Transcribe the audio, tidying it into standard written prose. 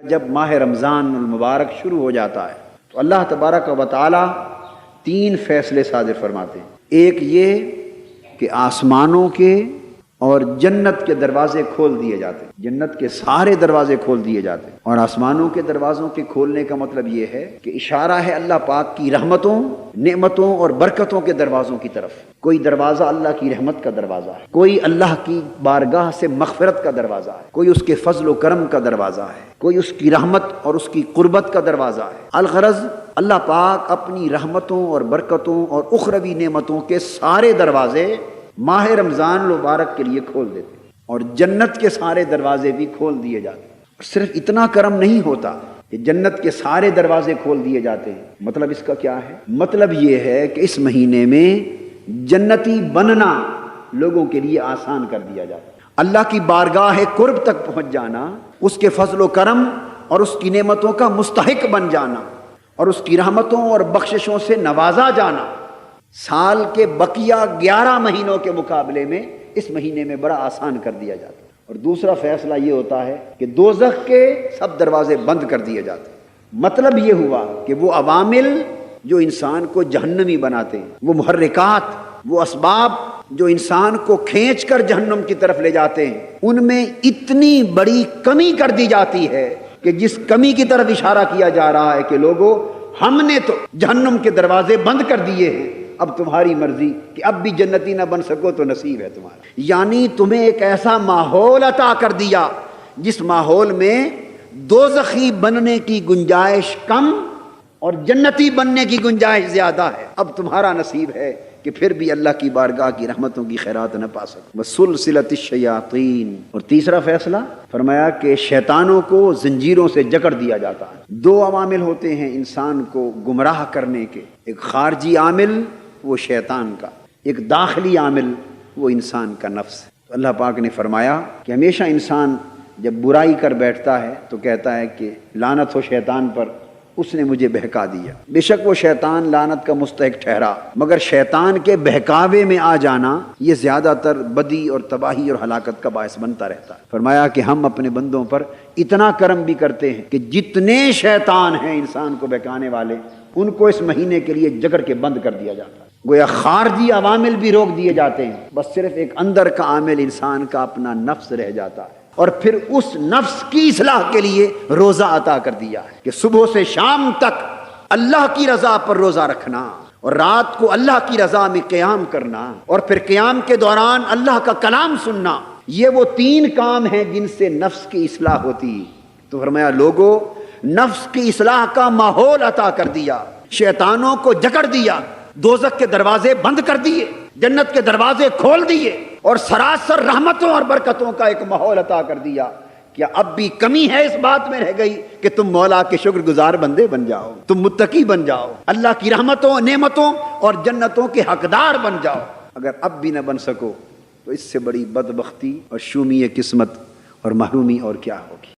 جب ماہ رمضان المبارک شروع ہو جاتا ہے تو اللہ تبارک و تعالی 3 فیصلے صادر فرماتے ہیں۔ ایک یہ کہ آسمانوں کے اور جنت کے دروازے کھول دیے جاتے ہیں، جنت کے سارے دروازے کھول دیے جاتے ہیں، اور آسمانوں کے دروازوں کے کھولنے کا مطلب یہ ہے کہ اشارہ ہے اللہ پاک کی رحمتوں، نعمتوں اور برکتوں کے دروازوں کی طرف۔ کوئی دروازہ اللہ کی رحمت کا دروازہ ہے، کوئی اللہ کی بارگاہ سے مغفرت کا دروازہ ہے، کوئی اس کے فضل و کرم کا دروازہ ہے، کوئی اس کی رحمت اور اس کی قربت کا دروازہ ہے۔ الغرض اللہ پاک اپنی رحمتوں اور برکتوں اور اخروی نعمتوں کے سارے دروازے ماہ رمضان المبارک کے لیے کھول دیتے ہیں، اور جنت کے سارے دروازے بھی کھول دیے جاتے ہیں۔ اور صرف اتنا کرم نہیں ہوتا کہ جنت کے سارے دروازے کھول دیے جاتے ہیں، مطلب اس کا کیا ہے؟ مطلب یہ ہے کہ اس مہینے میں جنتی بننا لوگوں کے لیے آسان کر دیا جاتا ہے۔ اللہ کی بارگاہ قرب تک پہنچ جانا، اس کے فضل و کرم اور اس کی نعمتوں کا مستحق بن جانا، اور اس کی رحمتوں اور بخششوں سے نوازا جانا، سال کے بقیہ 11 مہینوں کے مقابلے میں اس مہینے میں بڑا آسان کر دیا جاتا ہے۔ اور دوسرا فیصلہ یہ ہوتا ہے کہ دوزخ کے سب دروازے بند کر دیے جاتے ہیں۔ مطلب یہ ہوا کہ وہ عوامل جو انسان کو جہنمی بناتے ہیں، وہ محرکات، وہ اسباب جو انسان کو کھینچ کر جہنم کی طرف لے جاتے ہیں، ان میں اتنی بڑی کمی کر دی جاتی ہے کہ جس کمی کی طرف اشارہ کیا جا رہا ہے کہ لوگوں، ہم نے تو جہنم کے دروازے بند کر دیے ہیں، اب تمہاری مرضی کہ اب بھی جنتی نہ بن سکو تو نصیب ہے تمہارا۔ یعنی تمہیں ایک ایسا ماحول عطا کر دیا جس ماحول میں دوزخی بننے کی گنجائش کم اور جنتی بننے کی گنجائش زیادہ ہے۔ اب تمہارا نصیب ہے کہ پھر بھی اللہ کی بارگاہ کی رحمتوں کی خیرات نہ پا سکو۔ وسلسلۃ الشیاطین۔ اور تیسرا فیصلہ فرمایا کہ شیطانوں کو زنجیروں سے جکڑ دیا جاتا ہے۔ 2 عوامل ہوتے ہیں انسان کو گمراہ کرنے کے، ایک خارجی عامل وہ شیطان کا، ایک داخلی عامل وہ انسان کا نفس۔ تو اللہ پاک نے فرمایا کہ ہمیشہ انسان جب برائی کر بیٹھتا ہے تو کہتا ہے کہ لعنت ہو شیطان پر، اس نے مجھے بہکا دیا۔ بے شک وہ شیطان لعنت کا مستحق ٹھہرا، مگر شیطان کے بہکاوے میں آ جانا یہ زیادہ تر بدی اور تباہی اور ہلاکت کا باعث بنتا رہتا ہے۔ فرمایا کہ ہم اپنے بندوں پر اتنا کرم بھی کرتے ہیں کہ جتنے شیطان ہیں انسان کو بہکانے والے، ان کو اس مہینے کے لیے جکڑ کے بند کر دیا جاتا ہے۔ گویا خارجی عوامل بھی روک دیے جاتے ہیں، بس صرف ایک اندر کا عامل انسان کا اپنا نفس رہ جاتا ہے، اور پھر اس نفس کی اصلاح کے لیے روزہ عطا کر دیا ہے کہ صبح سے شام تک اللہ کی رضا پر روزہ رکھنا، اور رات کو اللہ کی رضا میں قیام کرنا، اور پھر قیام کے دوران اللہ کا کلام سننا۔ یہ وہ 3 کام ہیں جن سے نفس کی اصلاح ہوتی ہے۔ تو فرمایا لوگوں، نفس کی اصلاح کا ماحول عطا کر دیا، شیطانوں کو جکڑ دیا، دوزخ کے دروازے بند کر دیے، جنت کے دروازے کھول دیے، اور سراسر رحمتوں اور برکتوں کا ایک ماحول عطا کر دیا۔ کیا اب بھی کمی ہے اس بات میں رہ گئی کہ تم مولا کے شکر گزار بندے بن جاؤ، تم متقی بن جاؤ، اللہ کی رحمتوں، نعمتوں اور جنتوں کے حقدار بن جاؤ؟ اگر اب بھی نہ بن سکو تو اس سے بڑی بدبختی اور شومی قسمت اور محرومی اور کیا ہوگی۔